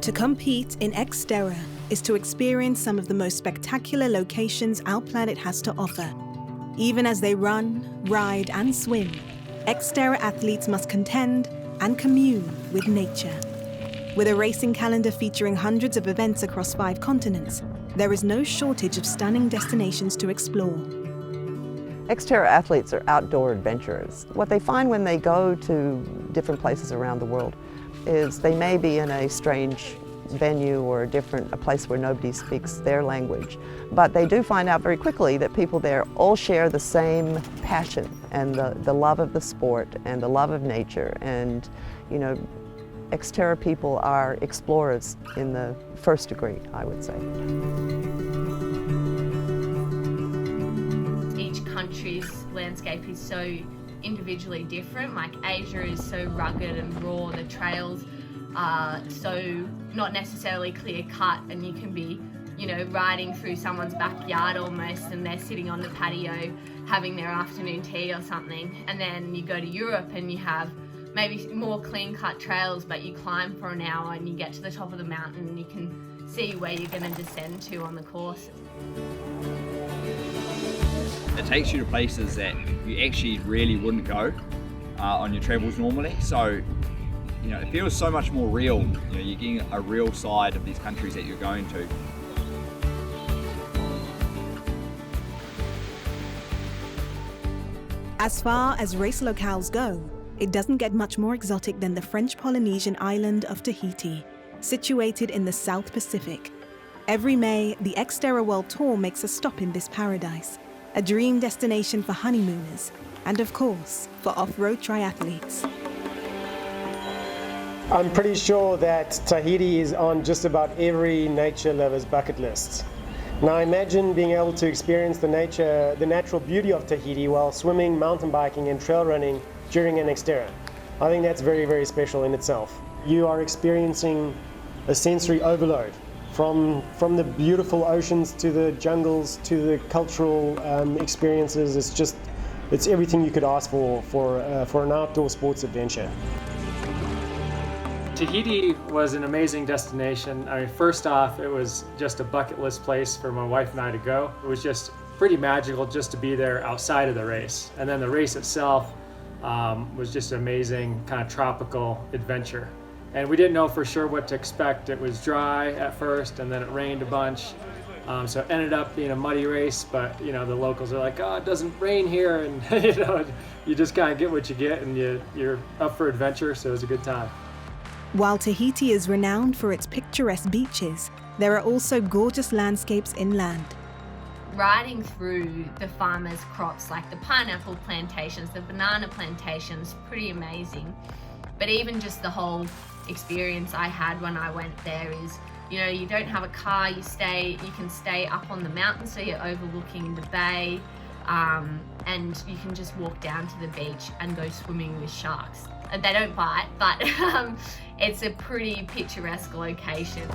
To compete in XTERRA is to experience some of the most spectacular locations our planet has to offer. Even as they run, ride, and swim, XTERRA athletes must contend and commune with nature. With a racing calendar featuring hundreds of events across 5 continents, there is no shortage of stunning destinations to explore. XTERRA athletes are outdoor adventurers. What they find when they go to different places around the world is they may be in a strange venue or a place where nobody speaks their language, but they do find out very quickly that people there all share the same passion and the love of the sport and the love of nature. And you know, XTERRA people are explorers in the first degree, I would say. Each country's landscape is so individually different. Like Asia is so rugged and raw, the trails are so not necessarily clear cut, and you can be, you know, riding through someone's backyard almost, and they're sitting on the patio having their afternoon tea or something. And then you go to Europe and you have maybe more clean cut trails, but you climb for an hour and you get to the top of the mountain and you can see where you're going to descend to on the course. It takes you to places that you actually really wouldn't go on your travels normally. So, you know, it feels so much more real. You know, you're getting a real side of these countries that you're going to. As far as race locales go, it doesn't get much more exotic than the French Polynesian island of Tahiti, situated in the South Pacific. Every May, the XTERRA World Tour makes a stop in this paradise, a dream destination for honeymooners, and of course, for off-road triathletes. I'm pretty sure that Tahiti is on just about every nature lover's bucket list. Now imagine being able to experience the natural beauty of Tahiti while swimming, mountain biking and trail running during an XTERRA. I think that's very, very special in itself. You are experiencing a sensory overload from the beautiful oceans to the jungles to the cultural experiences. It's everything you could ask for an outdoor sports adventure. Tahiti was an amazing destination. I mean, first off, it was just a bucket list place for my wife and I to go. It was just pretty magical just to be there outside of the race. And then the race itself was just an amazing kind of tropical adventure. And we didn't know for sure what to expect. It was dry at first and then it rained a bunch. So it ended up being a muddy race, but you know, the locals are like, oh, it doesn't rain here. And you know, you just kind of get what you get and you're up for adventure, so it was a good time. While Tahiti is renowned for its picturesque beaches, there are also gorgeous landscapes inland. Riding through the farmers' crops, like the pineapple plantations, the banana plantations, pretty amazing. But even just the whole experience I had when I went there is, you know, you don't have a car, you can stay up on the mountain, so you're overlooking the bay, and you can just walk down to the beach and go swimming with sharks. They don't bite, but it's a pretty picturesque location.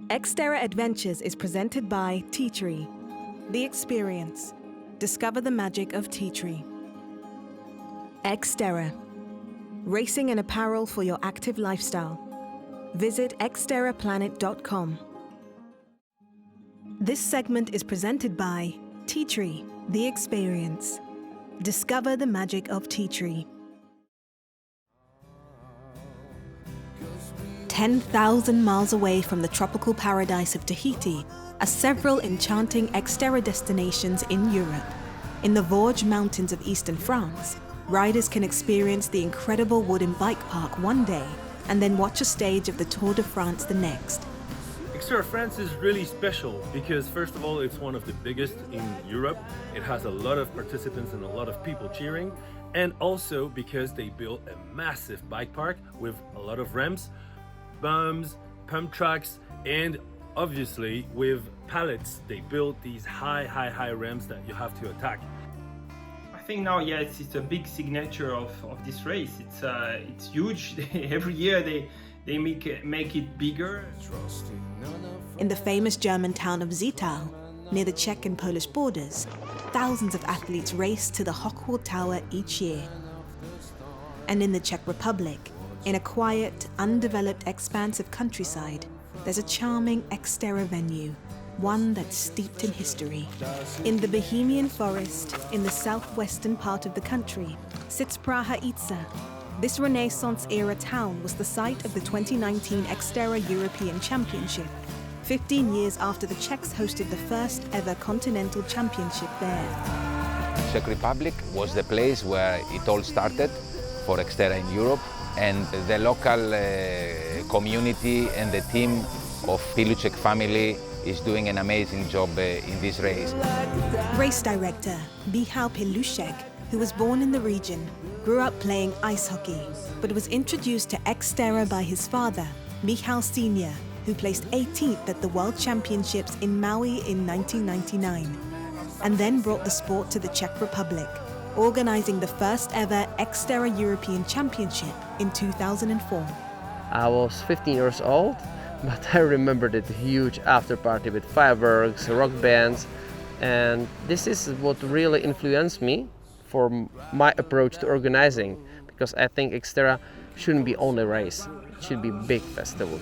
XTERRA Adventures is presented by Tea Tree. The Experience. Discover the magic of tea tree. XTERRA. Racing and apparel for your active lifestyle. Visit xterraplanet.com. This segment is presented by Tea Tree, The Experience. Discover the magic of tea tree. 10,000 miles away from the tropical paradise of Tahiti are several enchanting XTERRA destinations in Europe. In the Vosges Mountains of eastern France, riders can experience the incredible wooden bike park one day and then watch a stage of the Tour de France the next. XTERRA France is really special because first of all, it's one of the biggest in Europe. It has a lot of participants and a lot of people cheering. And also because they built a massive bike park with a lot of ramps, bumps, pump tracks, and obviously with pallets. They built these high ramps that you have to attack. I think now, yes, it's a big signature of this race. It's huge. Every year they make it bigger. In the famous German town of Zittau, near the Czech and Polish borders, thousands of athletes race to the Hochwald Tower each year. And in the Czech Republic, in a quiet, undeveloped expanse of countryside, there's a charming XTERRA venue, one that's steeped in history. In the Bohemian Forest, in the southwestern part of the country, sits Tahiti. This Renaissance-era town was the site of the 2019 XTERRA European Championship, 15 years after the Czechs hosted the first ever continental championship there. Czech Republic was the place where it all started for XTERRA in Europe, and the local community and the team of Piluček family is doing an amazing job in this race. Race director Michal Pilušek, who was born in the region, grew up playing ice hockey, but was introduced to XTERRA by his father, Michal Sr., who placed 18th at the World Championships in Maui in 1999, and then brought the sport to the Czech Republic, organizing the first ever XTERRA European Championship in 2004. I was 15 years old, but I remembered it huge after party with fireworks, rock bands, and this is what really influenced me for my approach to organizing, because I think XTERRA shouldn't be only a race, it should be a big festival.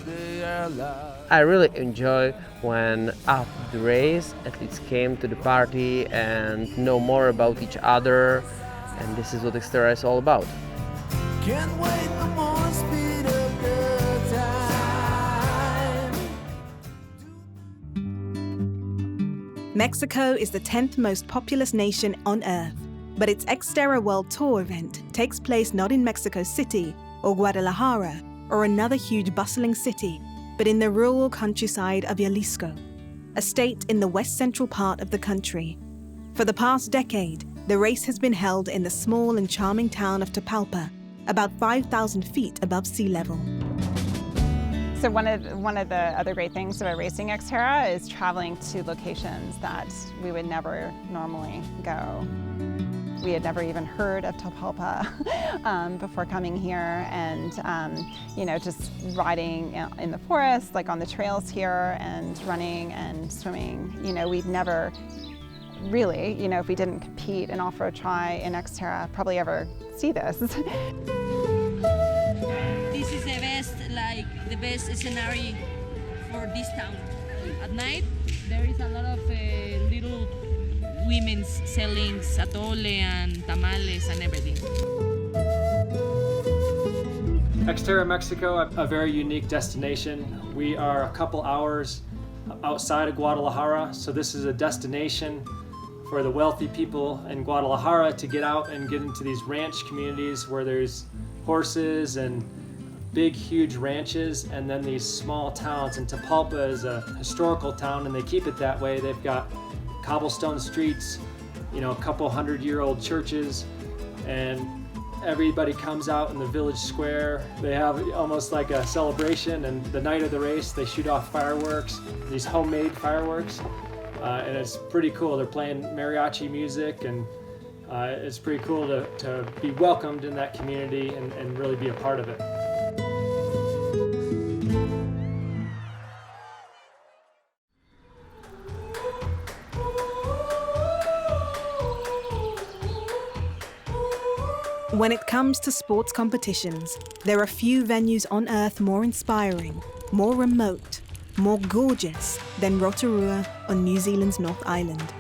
I really enjoy when after the race athletes came to the party and know more about each other, and this is what XTERRA is all about. Can't wait no more speed of the time. Mexico is the 10th most populous nation on Earth, but its XTERRA World Tour event takes place not in Mexico City or Guadalajara or another huge bustling city, but in the rural countryside of Jalisco, a state in the west-central part of the country. For the past decade, the race has been held in the small and charming town of Tapalpa, about 5,000 feet above sea level. So one of the other great things about racing XTERRA is traveling to locations that we would never normally go. We had never even heard of Tapalpa before coming here, and just riding in the forest, like on the trails here, and running and swimming. We'd never really, if we didn't compete and offer a try in XTERRA, probably ever see this. This is the best scenario for this town. At night, there is a lot of little women selling atole and tamales and everything. XTERRA Mexico, a very unique destination. We are a couple hours outside of Guadalajara, so this is a destination for the wealthy people in Guadalajara to get out and get into these ranch communities where there's horses and big, huge ranches, and then these small towns. And Tapalpa is a historical town, and they keep it that way. They've got cobblestone streets, a couple 100-year-old churches, and everybody comes out in the village square. They have almost like a celebration, and the night of the race, they shoot off fireworks, these homemade fireworks, and it's pretty cool. They're playing mariachi music, and it's pretty cool to be welcomed in that community and really be a part of it. When it comes to sports competitions, there are few venues on Earth more inspiring, more remote, more gorgeous than Rotorua on New Zealand's North Island.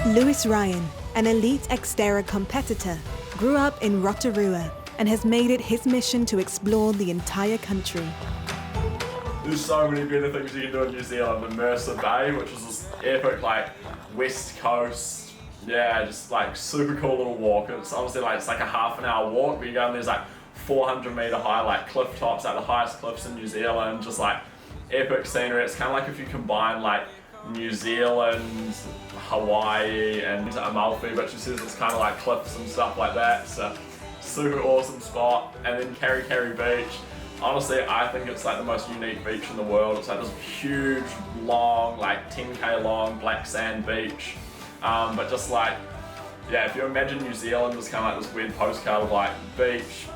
Lewis Ryan, an elite XTERRA competitor, grew up in Rotorua and has made it his mission to explore the entire country. There's so many better things you can do in New Zealand than Mercer Bay, which is this epic, west coast, just super cool little walk. It's honestly it's like a half an hour walk, but you go and there's 400 meter high cliff tops, the highest cliffs in New Zealand, just epic scenery. It's kind of like if you combine New Zealand, Hawaii, and Amalfi, but she says it's kind of cliffs and stuff like that. It's a super awesome spot. And then Kari Kari Beach. Honestly, I think it's the most unique beach in the world. It's this huge, long, 10K long black sand beach. But just if you imagine New Zealand as kind of this weird postcard of beach,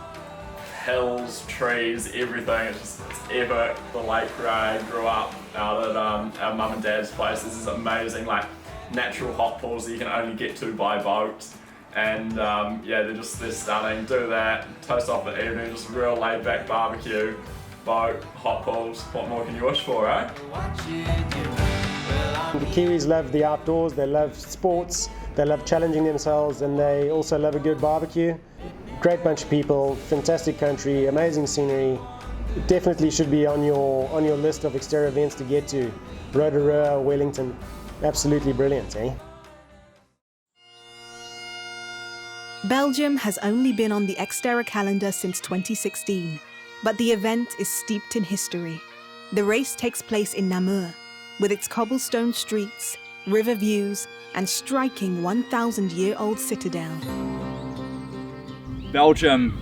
hills, trees, everything. It's epic. The lake where I grew up out at our mum and dad's place. This is amazing, like natural hot pools that you can only get to by boat. And yeah, they're stunning. Do that, toast off the evening, just a real laid back barbecue, boat, hot pools. What more can you wish for, eh? The Kiwis love the outdoors, they love sports, they love challenging themselves, and they also love a good barbecue. Great bunch of people, fantastic country, amazing scenery. It definitely should be on your list of XTERRA events to get to. Rotorua, Wellington, absolutely brilliant, eh? Belgium has only been on the XTERRA calendar since 2016, but the event is steeped in history. The race takes place in Namur, with its cobblestone streets, river views, and striking 1,000-year-old citadel. Belgium,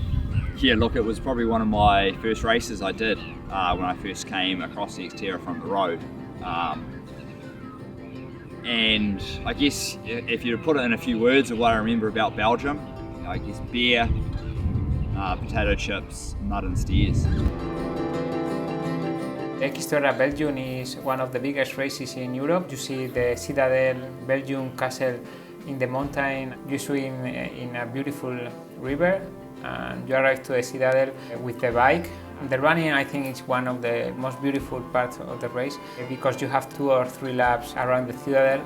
yeah, look, it was probably one of my first races I did when I first came across the XTERRA from the road. And I guess if you put it in a few words of what I remember about Belgium, I guess beer, potato chips, mud and stairs. XTERRA Belgium is one of the biggest races in Europe. You see the Citadel, Belgium Castle in the mountain. You swim in a beautiful river and you arrive to the Citadel with the bike. The running, I think, is one of the most beautiful parts of the race because you have 2 or 3 laps around the Citadel.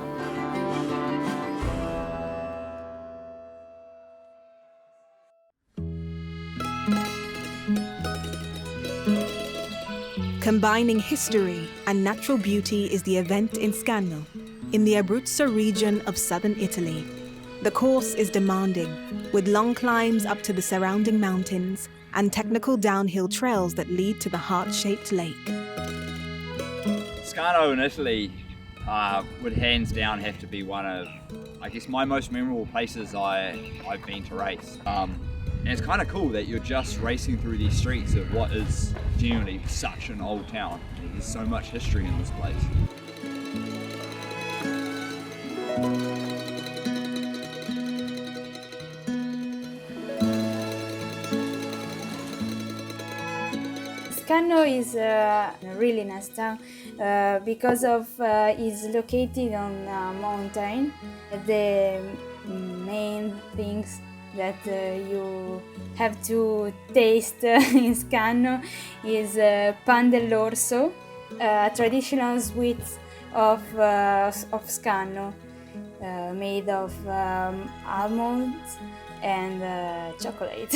Combining history and natural beauty is the event in Scano, in the Abruzzo region of southern Italy. The course is demanding, with long climbs up to the surrounding mountains and technical downhill trails that lead to the heart-shaped lake. Scano in Italy would hands down have to be one of, I guess, my most memorable places I've been to race. And it's kind of cool that you're just racing through these streets of what is genuinely such an old town. There's so much history in this place. Scano is a really nice town because it's located on a mountain. The main things that you have to taste in Scano is pan dell'orso, a traditional sweet of Scano, made of almonds and chocolate.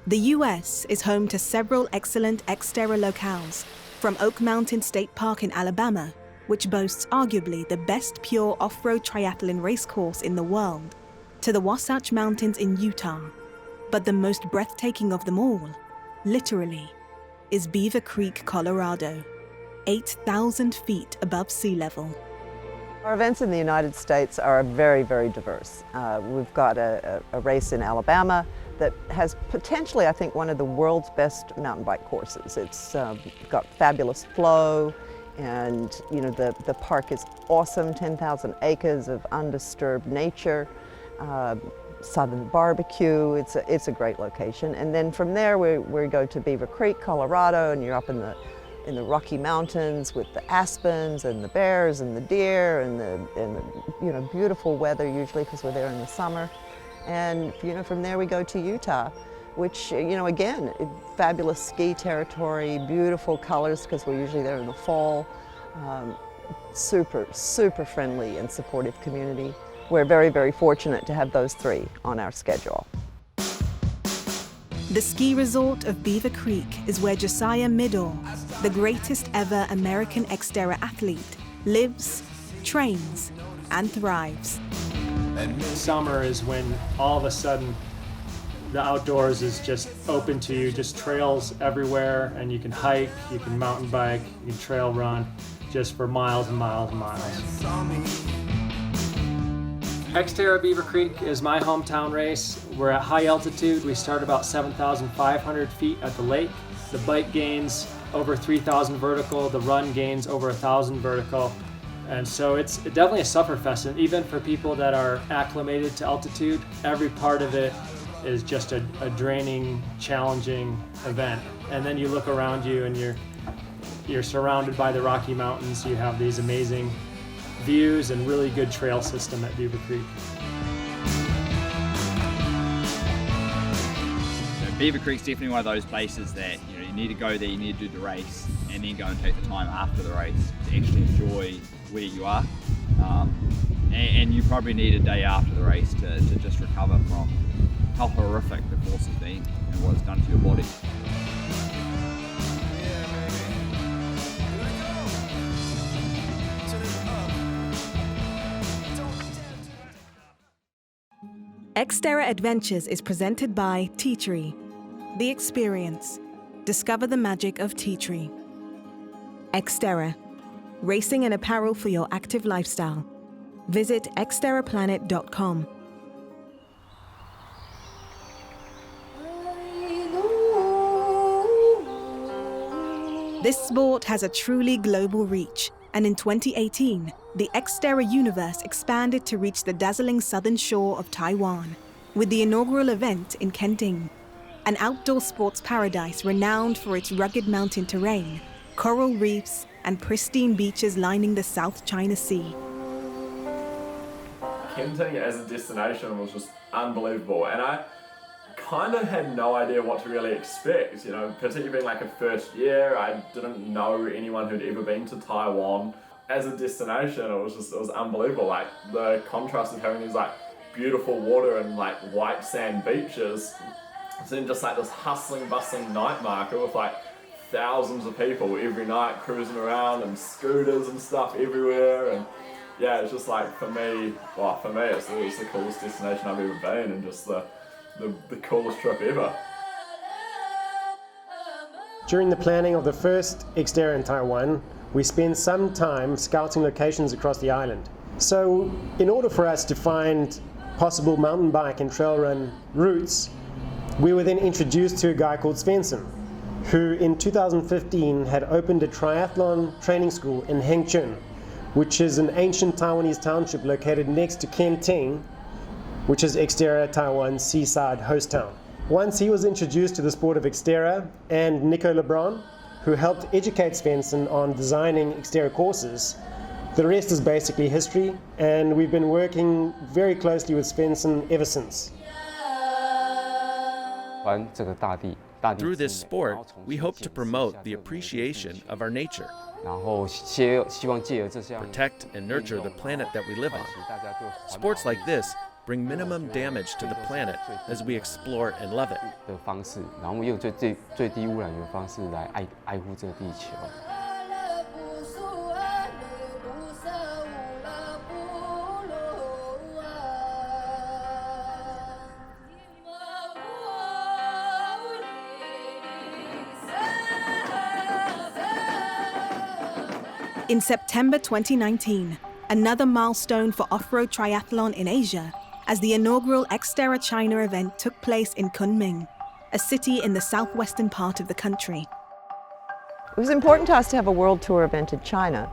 The US is home to several excellent XTERRA locales, from Oak Mountain State Park in Alabama, which boasts arguably the best pure off-road triathlon race course in the world, to the Wasatch Mountains in Utah. But the most breathtaking of them all, literally, is Beaver Creek, Colorado, 8,000 feet above sea level. Our events in the United States are very, very diverse. We've got a race in Alabama that has potentially, I think, one of the world's best mountain bike courses. It's got fabulous flow, and the park is awesome, 10,000 acres of undisturbed nature, southern barbecue. It's a great location. And then from there we go to Beaver Creek, Colorado, and you're up in the Rocky Mountains with the aspens and the bears and the deer and the beautiful weather usually because we're there in the summer. And from there we go to Utah, which again, fabulous ski territory, beautiful colors because we're usually there in the fall. Super, super friendly and supportive community. We're very, very fortunate to have those 3 on our schedule. The ski resort of Beaver Creek is where Josiah Middle, the greatest ever American XTERRA athlete, lives, trains, and thrives. Summer is when all of a sudden the outdoors is just open to you, just trails everywhere, and you can hike, you can mountain bike, you can trail run, just for miles and miles and miles. XTERRA Beaver Creek is my hometown race. We're at high altitude. We start about 7,500 feet at the lake. The bike gains over 3,000 vertical, the run gains over 1,000 vertical. And so it's definitely a sufferfest, and even for people that are acclimated to altitude, every part of it is just a draining, challenging event. And then you look around you and you're surrounded by the Rocky Mountains. You have these amazing views and really good trail system at Beaver Creek. So Beaver Creek's definitely one of those places that you need to go there, you need to do the race, and then go and take the time after the race to actually enjoy where you are. And you probably need a day after the race to just recover from how horrific the course has been and what it's done to your body. XTERRA Adventures is presented by Tea Tree. The Experience. Discover the magic of Tea Tree. XTERRA. Racing and apparel for your active lifestyle. Visit xterraplanet.com. This sport has a truly global reach, and in 2018, the XTERRA universe expanded to reach the dazzling southern shore of Taiwan, with the inaugural event in Kunming, an outdoor sports paradise renowned for its rugged mountain terrain, coral reefs, and pristine beaches lining the South China Sea. Kunming as a destination was just unbelievable, and I kind of had no idea what to really expect, particularly being like a first year. I didn't know anyone who'd ever been to Taiwan. As a destination, it was unbelievable. Like the contrast of having these like beautiful water and like white sand beaches, and then just like this hustling, bustling night market with like thousands of people every night cruising around and scooters and stuff everywhere. And yeah, it's just like for me it's the coolest destination I've ever been, and just the coolest trip ever. During the planning of the first XTERRA in Taiwan, we spent some time scouting locations across the island. So in order for us to find possible mountain bike and trail run routes, we were then introduced to a guy called Svensson, who in 2015 had opened a triathlon training school in Hengchun, which is an ancient Taiwanese township located next to Kunming, which is XTERRA Taiwan's seaside host town. Once he was introduced to the sport of XTERRA, and Nico Lebron, who helped educate Svensson on designing XTERRA courses, the rest is basically history, and we've been working very closely with Svensson ever since. Through this sport, we hope to promote the appreciation of our nature, protect and nurture the planet that we live on. Sports like this bring minimum damage to the planet as we explore and love it. In September 2019, another milestone for off-road triathlon in Asia, as the inaugural XTERRA China event took place in Kunming, a city in the southwestern part of the country. It was important to us to have a world tour event in China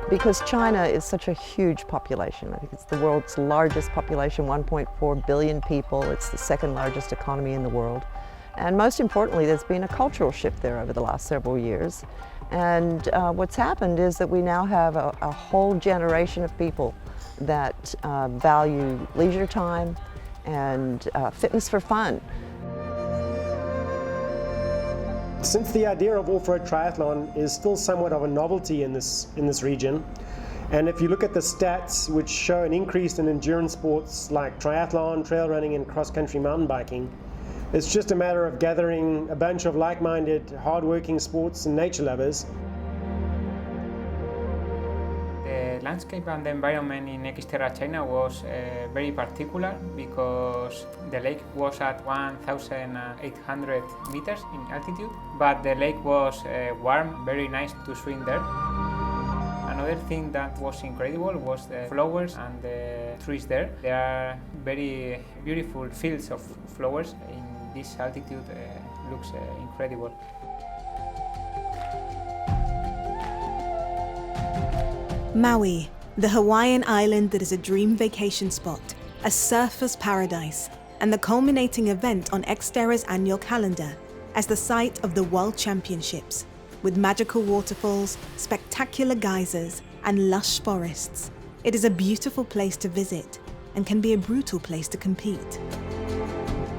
because China is such a huge population. I think it's the world's largest population, 1.4 billion people. It's the second largest economy in the world. And most importantly, there's been a cultural shift there over the last several years. And what's happened is that we now have a whole generation of people that value leisure time and fitness for fun. Since the idea of off-road triathlon is still somewhat of a novelty in this region, and if you look at the stats which show an increase in endurance sports like triathlon, trail running and cross-country mountain biking, it's just a matter of gathering a bunch of like-minded, hard-working sports and nature lovers. The landscape and the environment in XTERRA China was very particular because the lake was at 1,800 meters in altitude, but the lake was warm, very nice to swim there. Another thing that was incredible was the flowers and the trees there. There are very beautiful fields of flowers in this altitude. Looks incredible. Maui, the Hawaiian island that is a dream vacation spot, a surfer's paradise, and the culminating event on XTERRA's annual calendar as the site of the World Championships, with magical waterfalls, spectacular geysers, and lush forests. It is a beautiful place to visit and can be a brutal place to compete.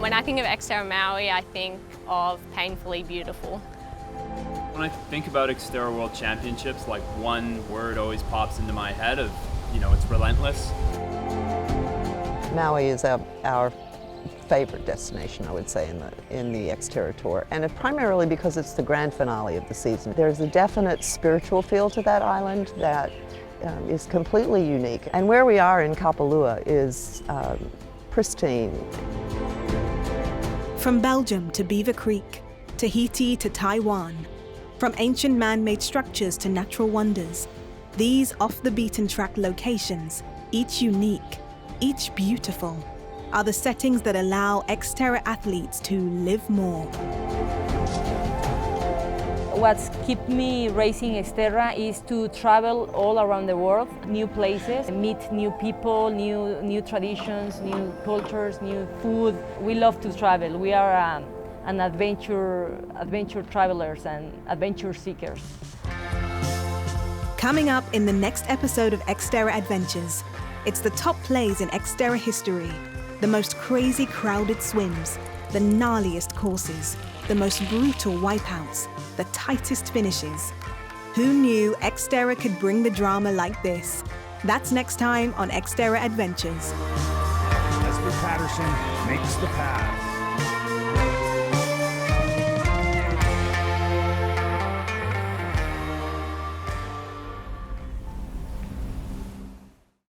When I think of XTERRA Maui, I think of painfully beautiful. When I think about XTERRA World Championships, like one word always pops into my head of, it's relentless. Maui is our favorite destination, I would say, in the XTERRA Tour, and primarily because it's the grand finale of the season. There's a definite spiritual feel to that island that is completely unique. And where we are in Kapalua is pristine. From Belgium to Beaver Creek, Tahiti to Taiwan, from ancient man-made structures to natural wonders, these off-the-beaten-track locations, each unique, each beautiful, are the settings that allow XTERRA athletes to live more. What's kept me racing XTERRA is to travel all around the world, new places, meet new people, new traditions, new cultures, new food. We love to travel. We are an adventure travelers and adventure seekers. Coming up in the next episode of XTERRA Adventures, it's the top plays in XTERRA history, the most crazy crowded swims, the gnarliest courses, the most brutal wipeouts, the tightest finishes. Who knew XTERRA could bring the drama like this? That's next time on XTERRA Adventures. Leslie Patterson makes the path.